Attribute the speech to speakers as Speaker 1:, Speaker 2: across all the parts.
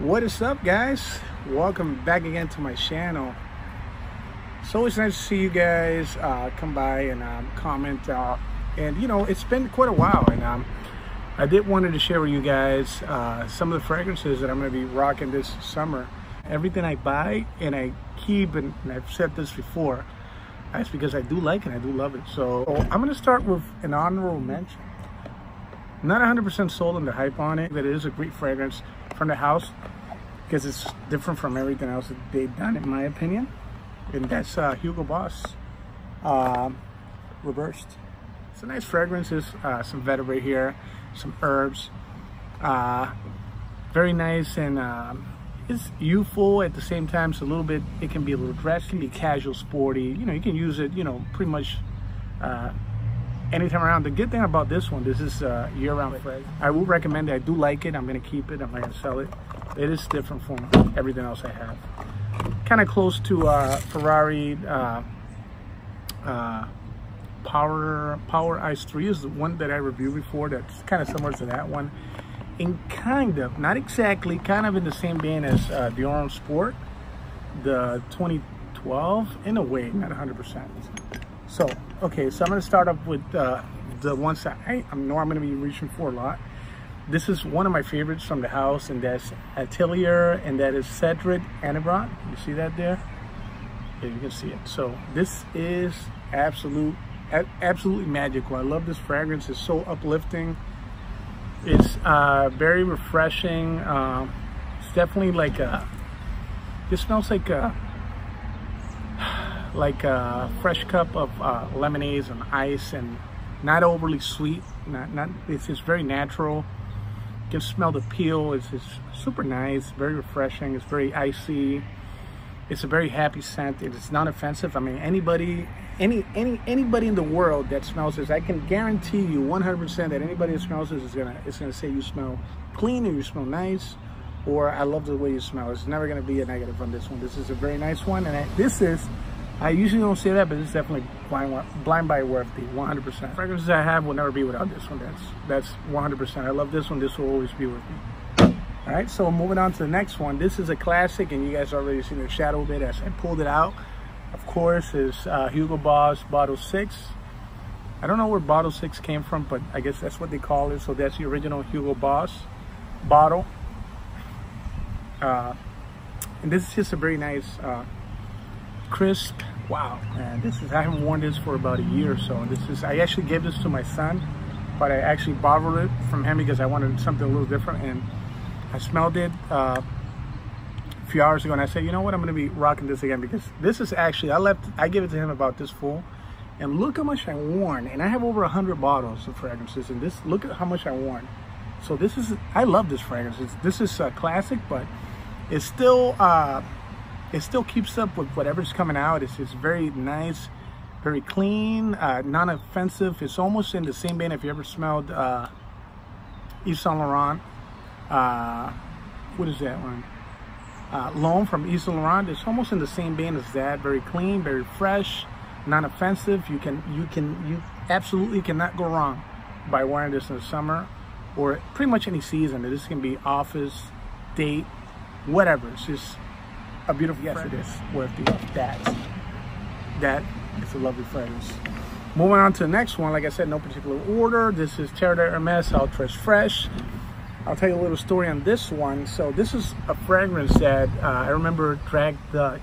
Speaker 1: What is up, guys? Welcome back again to my channel. It's always nice to see you guys come by and comment, and you know, it's been quite a while, and I did wanted to share with you guys some of the fragrances that I'm going to be rocking this summer. Everything I buy and I keep, and I've said this before, that's because I do like it, I do love it. So I'm going to start with an honorable mention. Not 100% sold on the hype on it, but it is a great fragrance from the house because it's different from everything else that they've done, in my opinion. And that's Hugo Boss Reversed. It's a nice fragrance. There's some vetiver here, some herbs. Very nice, and it's youthful at the same time. So a little bit, it can be a little dressy, can be casual, sporty. You know, you can use it, you know, pretty much anytime around. The good thing about this one, this is year-round fragrance. I will recommend it. I do like it. I'm going to keep it. I'm not going to sell it. It is different from everything else I have. Kind of close to Ferrari Power Ice 3 is the one that I reviewed before. That's kind of similar to that one. And kind of, not exactly, kind of in the same vein as the Orange Sport, the 2012, in a way, not 100%. So, okay, so I'm going to start up with the ones that I know I'm going to be reaching for a lot. This is one of my favorites from the house, and that's Italeri Air, and that is Cedric Anabron. You see that there? Yeah, you can see it. So this is absolutely magical. I love this fragrance. It's so uplifting. It's very refreshing. It's definitely like a, it smells like a fresh cup of lemonades and ice, and not overly sweet. It's just very natural. You can smell the peel. It's super nice, very refreshing. It's very icy. It's a very happy scent. It's not offensive. I mean, anybody in the world that smells this, I can guarantee you 100% that anybody that smells this is gonna say you smell clean, or you smell nice, or I love the way you smell. It's never gonna be a negative on this one. This is a very nice one, and I usually don't say that, but it's definitely blind buy worthy, 100%. Fragrances I have will never be without this one. That's 100%. I love this one. This will always be with me. All right, so moving on to the next one. This is a classic, and you guys already seen the shadow of it as I pulled it out. Of course, is Hugo Boss Bottle 6. I don't know where Bottle 6 came from, but I guess that's what they call it. So that's the original Hugo Boss bottle. And this is just a very nice, crisp. Wow, man, I haven't worn this for about a year or so. And I actually gave this to my son, but I actually borrowed it from him because I wanted something a little different. And I smelled it a few hours ago, and I said, you know what, I'm going to be rocking this again, because this is actually, I gave it to him about this full, and look how much I worn. And I have over 100 bottles of fragrances, and look at how much I worn. So I love this fragrance. This is a classic, but it's still it still keeps up with whatever's coming out. It's very nice, very clean, non-offensive. It's almost in the same vein if you ever smelled Yves Saint Laurent. What is that one? L'Homme from Yves Saint Laurent. It's almost in the same vein as that. Very clean, very fresh, non-offensive. You absolutely cannot go wrong by wearing this in the summer or pretty much any season. This can be office, date, whatever. It's just a beautiful, yes, it is worthy of that. That is a lovely fragrance. Moving on to the next one, like I said, no particular order. This is Tarte Hermes Ultra Fresh. I'll tell you a little story on this one. So this is a fragrance that I remember Drag Duck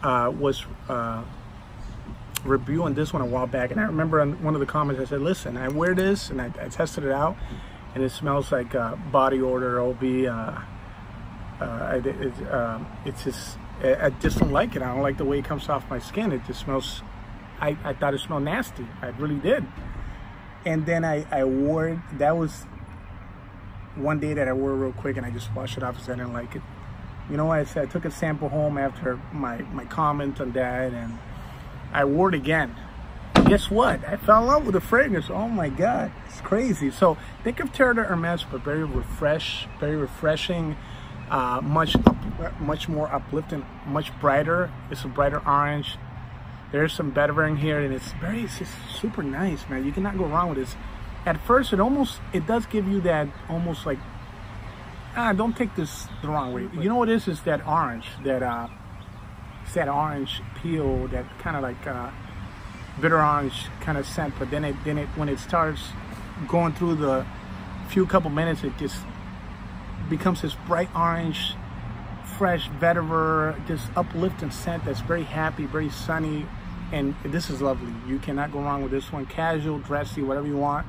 Speaker 1: was reviewing this one a while back, and I remember on one of the comments I said, listen, I wear this, and I tested it out, and it smells like body odor, OB. It's just, I just don't like it. I don't like the way it comes off my skin. It just smells, I thought it smelled nasty. I really did. And then I wore it. That was one day that I wore it real quick, and I just washed it off because I didn't like it. You know what I said? I took a sample home after my comment on that, and I wore it again. Guess what? I fell in love with the fragrance. Oh my God, it's crazy. So think of Tarte Hermes, but very refreshing. Much more uplifting, much brighter. It's a brighter orange. There's some vetiver in here, and it's just super nice, man. You cannot go wrong with this. At first, it does give you that almost like don't take this the wrong way. You know what it is that orange, it's that orange peel, that kind of like bitter orange kind of scent. But then it when it starts going through the couple minutes, it just becomes this bright orange, fresh vetiver, just uplifting scent that's very happy, very sunny, and this is lovely. You cannot go wrong with this one. Casual, dressy, whatever you want.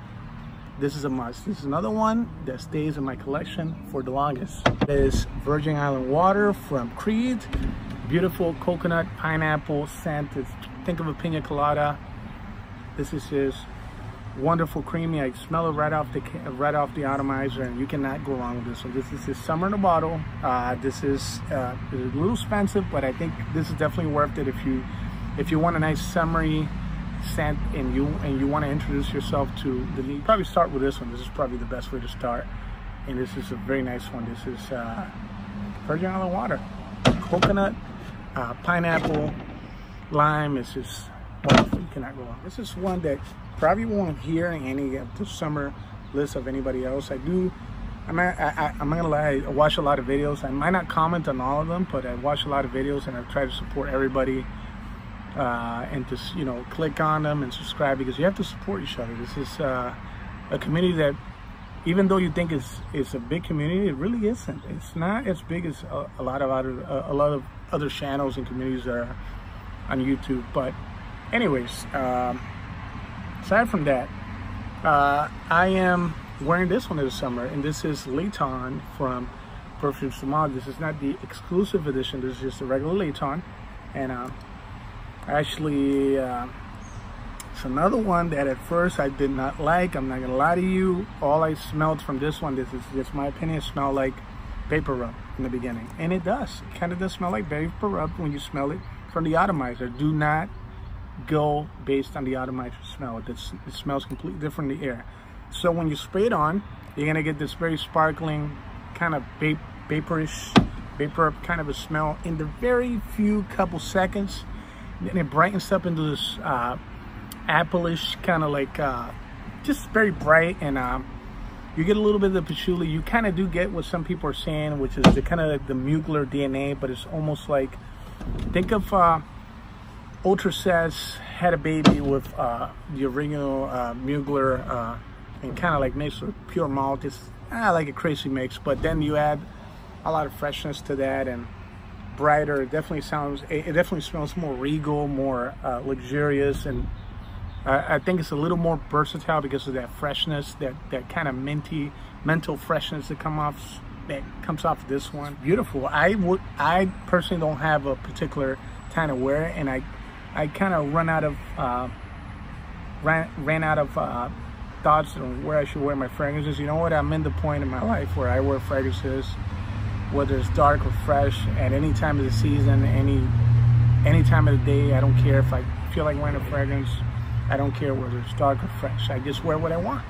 Speaker 1: This is a must. This is another one that stays in my collection for the longest. This Virgin Island water from Creed. Beautiful coconut, pineapple scent. Think of a pina colada. This is just wonderful, creamy. I smell it right off the atomizer, and you cannot go wrong with this one. This is just summer in a bottle. This is a little expensive, but I think this is definitely worth it if you want a nice summery scent and you want to introduce yourself to the need. Probably start with this one. This is probably the best way to start, and this is a very nice one. This is Virgin Island water, coconut, pineapple, lime. It's just wonderful. You cannot go wrong. This is one that probably won't hear in any of the summer lists of anybody else. I'm not gonna lie, I watch a lot of videos. I might not comment on all of them, but I watch a lot of videos and I try to support everybody, and just, you know, click on them and subscribe, because you have to support each other. This is a community that, even though you think it's a big community, it really isn't. It's not as big as a lot of other channels and communities that are on YouTube. But anyways, aside from that, I am wearing this one this summer, and this is Layton from Perfume. This is not the exclusive edition. This is just a regular Layton, and actually, it's another one that at first I did not like. I'm not gonna lie to you. All I smelled from this one, this is just my opinion, smelled like vapor rub in the beginning, and it does. It kind of does smell like vapor rub when you smell it from the atomizer. Do not go based on the atomizer smell. It smells completely different in the air. So when you spray it on, you're gonna get this very sparkling, kind of vapor kind of a smell in the very few couple seconds. Then it brightens up into this apple-ish kind of like just very bright, and you get a little bit of the patchouli. You kind of do get what some people are saying, which is the kind of like the Mugler DNA, but it's almost like, think of Ultra Says had a baby with the original Mugler, and kind of like mixed with pure malt. It's like a crazy mix, but then you add a lot of freshness to that and brighter. It definitely smells more regal, more luxurious, and I think it's a little more versatile because of that freshness, that kind of mental freshness that comes off this one. Beautiful. I personally don't have a particular time to wear it, and I kind of ran out of thoughts on where I should wear my fragrances. You know what? I'm in the point in my life where I wear fragrances, whether it's dark or fresh, at any time of the season, any time of the day. I don't care if I feel like wearing a fragrance. I don't care whether it's dark or fresh. I just wear what I want.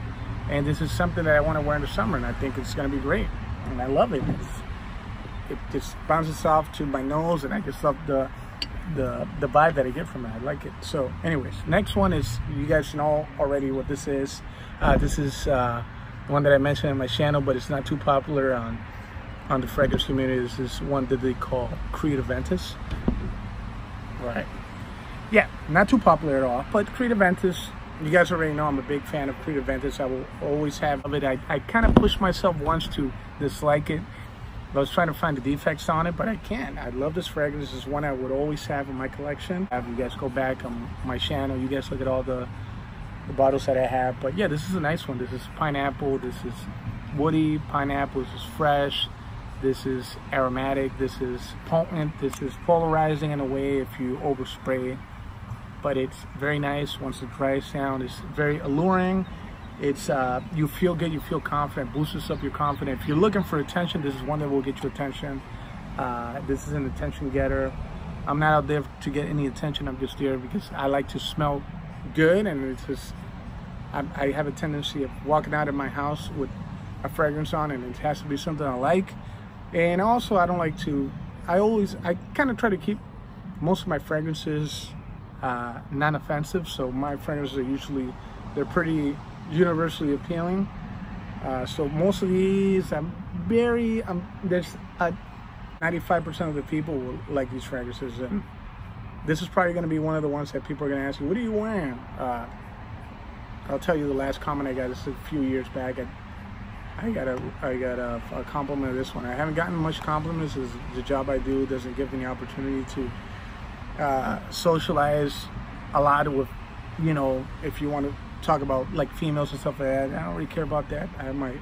Speaker 1: And this is something that I want to wear in the summer, and I think it's going to be great. And I love it. It just bounces off to my nose, and I just love the vibe that I get from it. I like it. So anyways, next one is, you guys know already what this is. This is one that I mentioned in my channel, but it's not too popular on the fragrance community. This is one that they call Creed Ventus. Right. Yeah, not too popular at all, but Creed Ventus, you guys already know I'm a big fan of Creed Ventus. I will always have it. I kind of pushed myself once to dislike it. I was trying to find the defects on it, but I can't. I love this fragrance. This is one I would always have in my collection. Have you guys go back on my channel, you guys look at all the bottles that I have. But yeah, this is a nice one. This is pineapple. This is woody pineapple. This is fresh. This is aromatic. This is potent. This is polarizing in a way if you overspray. But it's very nice once it dries down. It's very alluring. It's you feel good, you feel confident, boosts up your confidence. If you're looking for attention, this is one that will get you attention. This is an attention getter. I'm not out there to get any attention. I'm just there because I like to smell good, and it's just I have a tendency of walking out of my house with a fragrance on, and it has to be something I like. And also, I don't like to. I kind of try to keep most of my fragrances non-offensive. So my fragrances are usually, they're pretty universally appealing. So most of these, there's 95% of the people will like these fragrances, and this is probably going to be one of the ones that people are going to ask you, what are you wearing? I'll tell you the last comment I got, this is a few years back. I got a compliment of this one. I haven't gotten much compliments. The job I do doesn't give me the opportunity to socialize a lot with, you know, if you want to talk about like females and stuff like that. I don't really care about that. I have my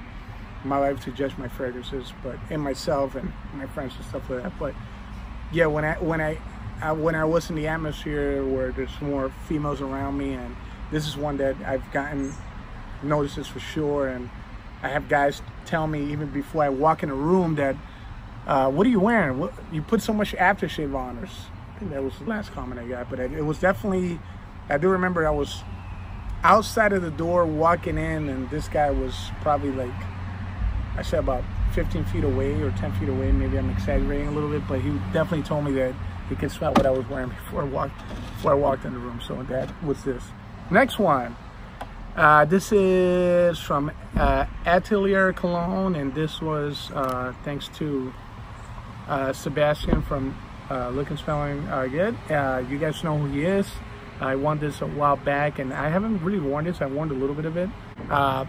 Speaker 1: wife to judge my fragrances, but and myself and my friends and stuff like that. But yeah, when I was in the atmosphere where there's more females around me, and this is one that I've gotten notices for sure, and I have guys tell me even before I walk in a room that, what are you wearing? You put so much aftershave on. Or I think that was the last comment I got, but it was definitely, I do remember I was outside of the door walking in, and this guy was probably like, I said about 15 feet away or 10 feet away. Maybe I'm exaggerating a little bit, but he definitely told me that he could smell what I was wearing before I walked in the room. So that was this. Next one. This is from Italeri Air Cologne, and this was thanks to Sebastian from Look and Smelling Good. You guys know who he is. I won this a while back, and I haven't really worn this. I worn a little bit of it. I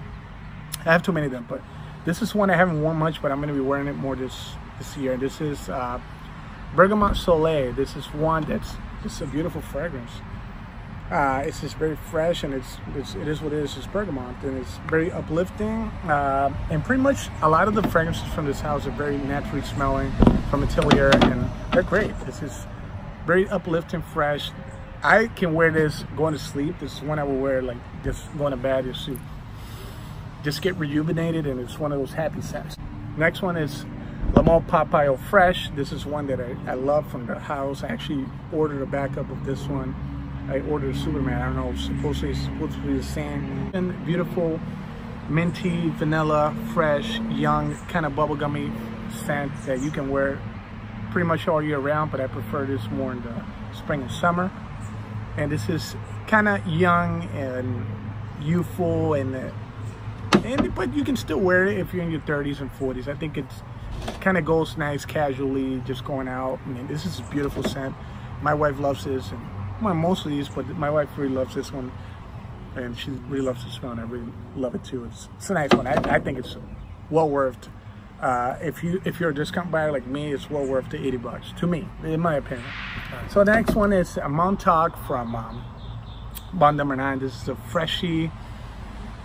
Speaker 1: have too many of them, but this is one I haven't worn much, but I'm going to be wearing it more this year. This is Bergamot Soleil. This is one that's just a beautiful fragrance. It's just very fresh, and it is what it is. It's bergamot, and it's very uplifting. And pretty much a lot of the fragrances from this house are very naturally smelling from Italeri Air, and they're great. This is very uplifting, fresh. I can wear this going to sleep. This is one I will wear like just going to bed, just get rejuvenated, and it's one of those happy scents. Next one is Le Mont Papaya Fresh. This is one that I love from the house. I actually ordered a backup of this one. I ordered a Superman. I don't know, supposedly it's supposed to be the same. And beautiful, minty, vanilla, fresh, young, kind of bubblegummy scent that you can wear pretty much all year round, but I prefer this more in the spring and summer. And this is kind of young and youthful, but you can still wear it if you're in your 30s and 40s. I think it's kind of goes nice casually, just going out. I mean, this is a beautiful scent. My wife loves this, and well, most of these, but my wife really loves this one, and she really loves the smell, and I really love it too. It's a nice one. I think it's well worth. If you're a discount buyer like me, it's well worth the $80 to me, in my opinion. So the next one is a Montauk from Bonderman. This is a freshy,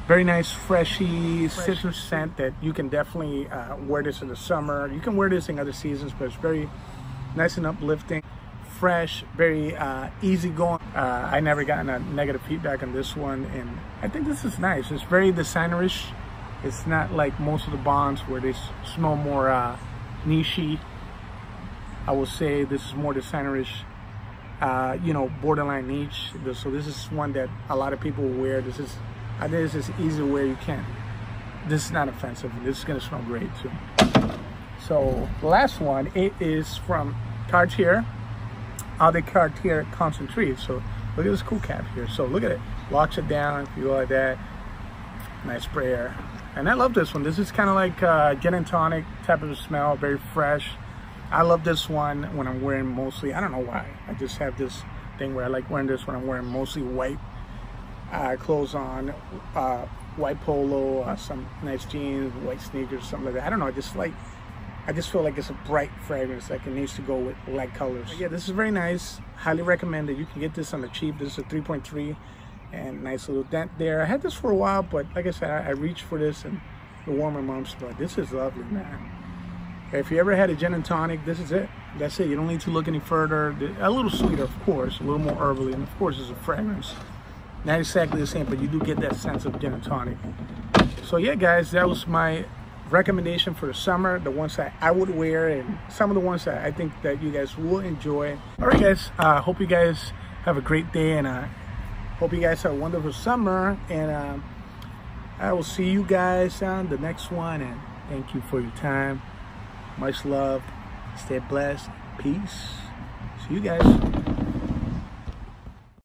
Speaker 1: very nice freshy citrus scent that you can definitely wear this in the summer. You can wear this in other seasons, but it's very nice and uplifting. Fresh, very easygoing. I never gotten a negative feedback on this one, and I think this is nice. It's very designerish. It's not like most of the bonds where they smell more niche-y. I would say this is more designerish, you know, borderline niche. So this is one that a lot of people wear. I think this is easy to wear. You can't. This is not offensive. This is gonna smell great too. So the last one, it is from Tarte. The Tarte concentrate. So look at this cool cap here. So look at it, locks it down. If you go like that, nice sprayer. And I love this one. This is kind of like gin and tonic type of a smell, very fresh. I love this one when I'm wearing mostly, I don't know why, I just have this thing where I like wearing this when I'm wearing mostly white clothes on, white polo, some nice jeans, white sneakers, something like that. I don't know, I just feel like it's a bright fragrance, like it needs to go with light colors. But yeah, this is very nice. Highly recommended. You can get this on the cheap. This is a 3.3 and nice little dent there. I had this for a while, but like I said, I reached for this in the warmer months, but this is lovely, man. If you ever had a gin and tonic, this is it. That's it. You don't need to look any further. A little sweeter, of course, a little more herbally, and of course it's a fragrance. Not exactly the same, but you do get that sense of gin and tonic. So yeah, guys, that was my recommendation for the summer, the ones that I would wear, and some of the ones that I think that you guys will enjoy. All right, guys, hope you guys have a great day, and hope you guys have a wonderful summer, and I will see you guys on the next one, and thank you for your time. Much love. Stay blessed. Peace. See you guys.